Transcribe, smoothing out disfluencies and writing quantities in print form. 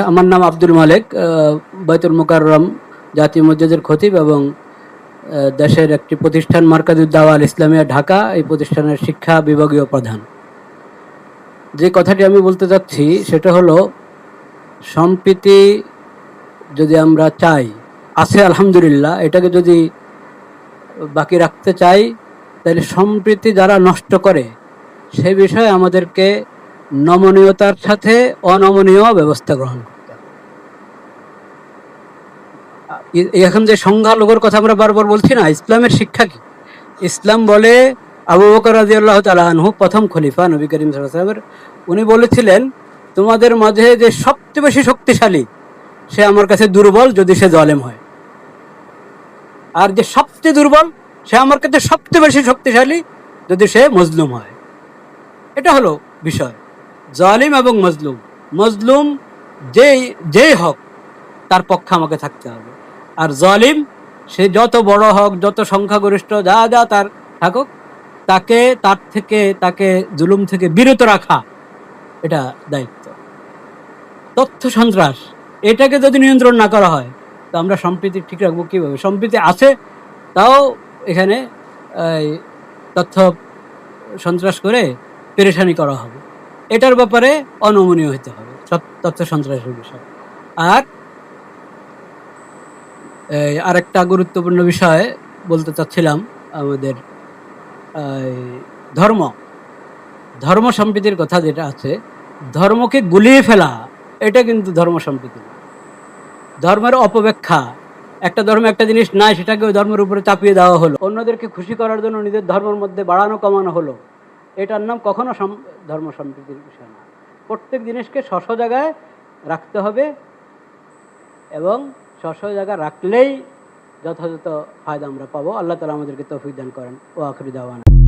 আমার নাম আব্দুল মালেক, বাইতুল মুকাররম জাতীয় মসজিদের খতিব এবং দেশের একটি প্রতিষ্ঠান মার্কাজুদ দাওয়া আল ইসলামিয়া ঢাকা, এই প্রতিষ্ঠানের শিক্ষা বিভাগীয় প্রধান। যে কথাটি আমি বলতে চাচ্ছি সেটা হলো, সম্প্রীতি যদি আমরা চাই, আছে আলহামদুলিল্লাহ, এটাকে যদি বাকি রাখতে চাই তাহলে সম্প্রীতি যারা নষ্ট করে সে বিষয়ে আমাদেরকে নমনীয়তার সাথে অনমনীয় ব্যবস্থা গ্রহণ করতে হবে। এখন যে সংখ্যালঘুর কথা আমরা বারবার বলছি না, ইসলামের শিক্ষা কি? ইসলাম বলে, আবু বকর রাদিয়াল্লাহু তাআলা আনহু প্রথম খলিফা নবী করিম সাল্লাল্লাহু আলাইহি ওয়াসাল্লামের, উনি বলেছিলেন, তোমাদের মাঝে যে সবচেয়ে বেশি শক্তিশালী সে আমার কাছে দুর্বল যদি সে জালেম হয়, আর যে সবচেয়ে দুর্বল সে আমার কাছে সবচেয়ে বেশি শক্তিশালী যদি সে মজলুম হয়। এটা হলো বিষয়। জালিম এবং মজলুম, মজলুম যেই হক তার পক্ষে আমাকে থাকতে হবে, আর জালিম সে যত বড় হক, যত সংখ্যাগরিষ্ঠ যা যা তার থাকুক, তাকে জুলুম থেকে বিরত রাখা এটা দায়িত্ব। তথ্য সন্ত্রাস, এটাকে যদি নিয়ন্ত্রণ না করা হয় তো আমরা সম্প্রীতি ঠিক রাখবো কিভাবে? সম্প্রীতি আছে, তাও এখানে তথ্য সন্ত্রাস করে পেরেশানি করা হবে। এটার ব্যাপারে অনমনীয় হতে হবে তথ্য সন্ত্রাসের বিষয়। আর আরেকটা গুরুত্বপূর্ণ বিষয় বলতে চাচ্ছিলাম, আমাদের ধর্ম সম্প্রীতির কথা যেটা আছে, ধর্মকে গুলিয়ে ফেলা এটা কিন্তু ধর্ম সম্প্রীতি না। ধর্মের অপব্যাখ্যা, একটা ধর্মে একটা জিনিস নাই সেটাকে ওই ধর্মের উপরে চাপিয়ে দেওয়া হলো, অন্যদেরকে খুশি করার জন্য নিজের ধর্মের মধ্যে বাড়ানো কমানো হলো, এটার নাম কখনো ধর্ম সম্প্রীতির বিষয় না। প্রত্যেক জিনিসকে স্ব জায়গায় রাখতে হবে, এবং স্ব জায়গায় রাখলেই যথাযথ ফায়দা আমরা পাবো। আল্লাহ তাআলা আমাদেরকে তৌফিক দান করেন। ওয়া আখিরু দাওয়ানা।